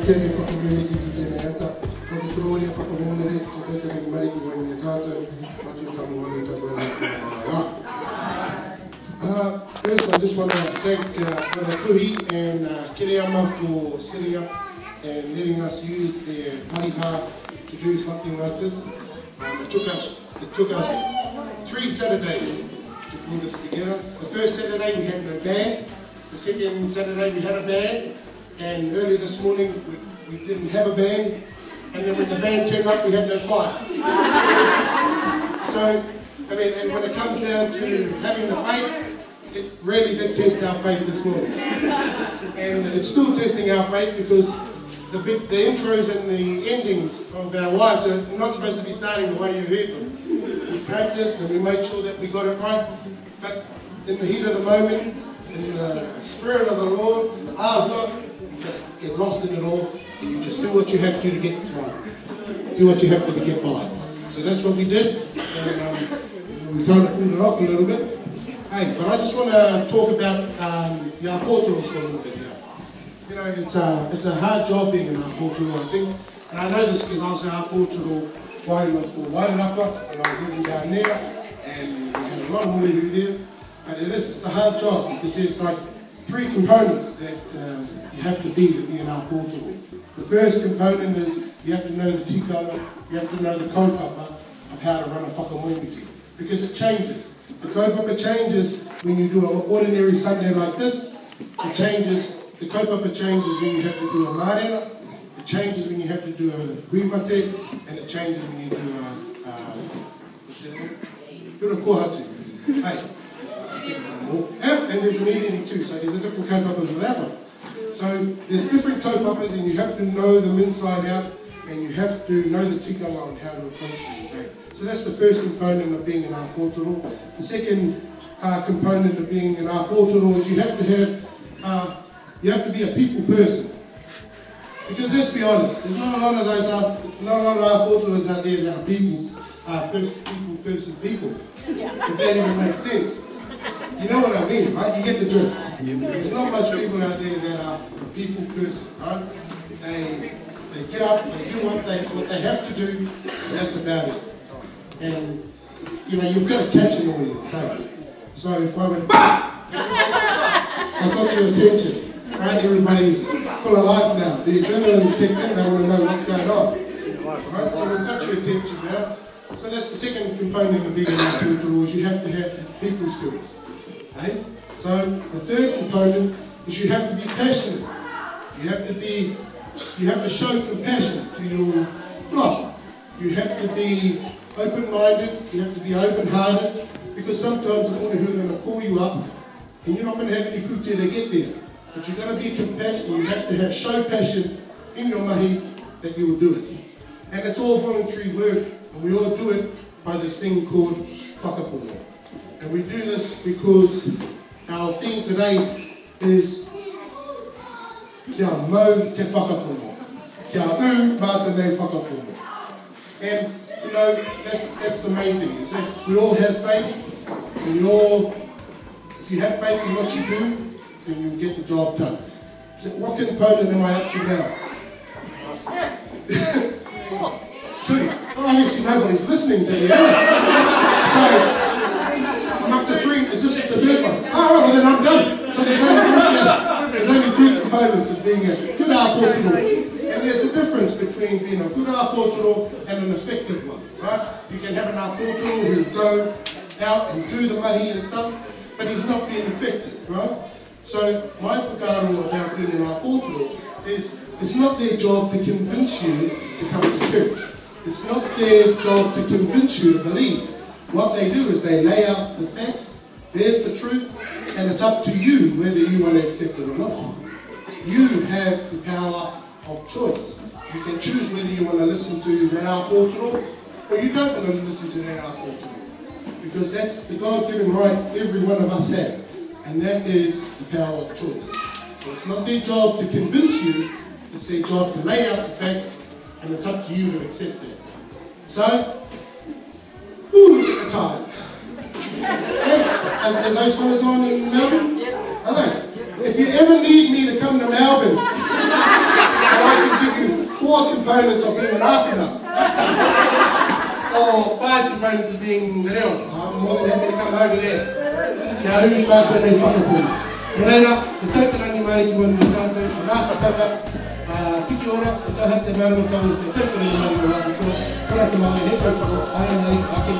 kere whakamere ki tēnei ata. Ko te tororia whakamōnere, ko tētari mariki wai me tātou, matu tamu anu tātou first, I just want to thank Brother Puhi and Kiriyama for setting up and letting us use their mariha to do something like this. It took us 3 Saturdays to pull this together. The first Saturday we had no band. The second Saturday we had a band. And early this morning we didn't have a band. And then when the band turned up we had no choir. So, I mean, and when it comes down to having the faith, it really did test our faith this morning. And it's still testing our faith because the intros and the endings of our wives are not supposed to be starting the way you heard them. We practiced and we made sure that we got it right. But in the heat of the moment, in the Spirit of the Lord, in the ahua, you just get lost in it all and you just do what you have to get fired. Do what you have to get fired. So that's what we did. And we kind of pulled it off a little bit. Hey, but I just want to talk about our portals for a little bit here. You know, it's a hard job being in our portal, I think. And I know this because I was in our portal wide enough for Wairarapa, and I was living down there, and we had a lot of Morehu there. But it's a hard job because there's like 3 components that you have to be in our portal. The first component is you have to know the tikanga, you have to know the kaupapa of how to run a whakamoemiti, because it changes. The kaupapa changes when you do an ordinary Sunday like this. It changes, the kaupapa changes when you have to do a marena. It changes when you have to do a huimate, and it changes when you do a kohatu. Hey. And there's an eating too, so there's a different kaupapa for that one. So there's different kaupapas and you have to know them inside out, and you have to know the tikanga on how to approach them. Okay? So that's the first component of being in our portal. The second component of being in our portal is you have to be a people person. Because let's be honest, there's not a lot of our portalers out there that are people people. If that even makes sense. You know what I mean, right? You get the drift. There's not much people out there that are people person, right? They get up, they do what they have to do, and that's about it. And you know, you've got to catch an audience, right? So if I went, BAH! I got your attention, right? Everybody's full of life now. The adrenaline kicked in, they want to know what's going on. Right? So we've got your attention now. So that's the second component of being in our portal, is you have to have people skills. Okay? So the third component is you have to be passionate. You have to show compassion to your flock. You have to be open-minded, you have to be open-hearted, because sometimes the Morehu are going to call you up and you're not going to have any kute to get there. But you've got to be compassionate, you have to show passion in your mahi that you will do it. And it's all voluntary work, and we all do it by this thing called whakapono. And we do this because our theme today is kia mau te whakapono. Kia mā te nei whakapono. And you know, that's the main thing, is that we all have faith, and if you have faith in what you do, then you'll get the job done. So what component am I up to now? 2. Oh, obviously nobody's listening to me, So, I'm up to 3, is this the third one? Oh, well then I'm done. So there's only 3 components of being a good portal. And there's a difference between being a good portal and an effective one, right? You can have an portal who go out and do the mahi and stuff, but he's not being effective, right? So my whakaaro about being an portal is it's not their job to convince you to come to church. It's not their job to convince you to believe. What they do is they lay out the facts, there's the truth, and it's up to you whether you want to accept it or not. You have the power of choice. You can choose whether you want to listen to that portal or you don't want to listen to that portal. Because that's the God-given right every one of us have. And that is the power of choice. So it's not their job to convince you, it's their job to lay out the facts, and it's up to you to accept that. So, look at the time. Hey, and those fellas on in Melbourne? Hello. If you ever need me to come to Melbourne, I can do 4 components of being an Āwhina. Or 5 components of being the Reo. I'm more than happy to come over there. Kia hui tātou nei whakapū. Reira, te tautanangi mai ki wanu tātou, te rāpatanga, piki ora, te taha te marama tau, te tautanangi mai ki wanu tātou, kora te mai, he tautako, ai nei, ake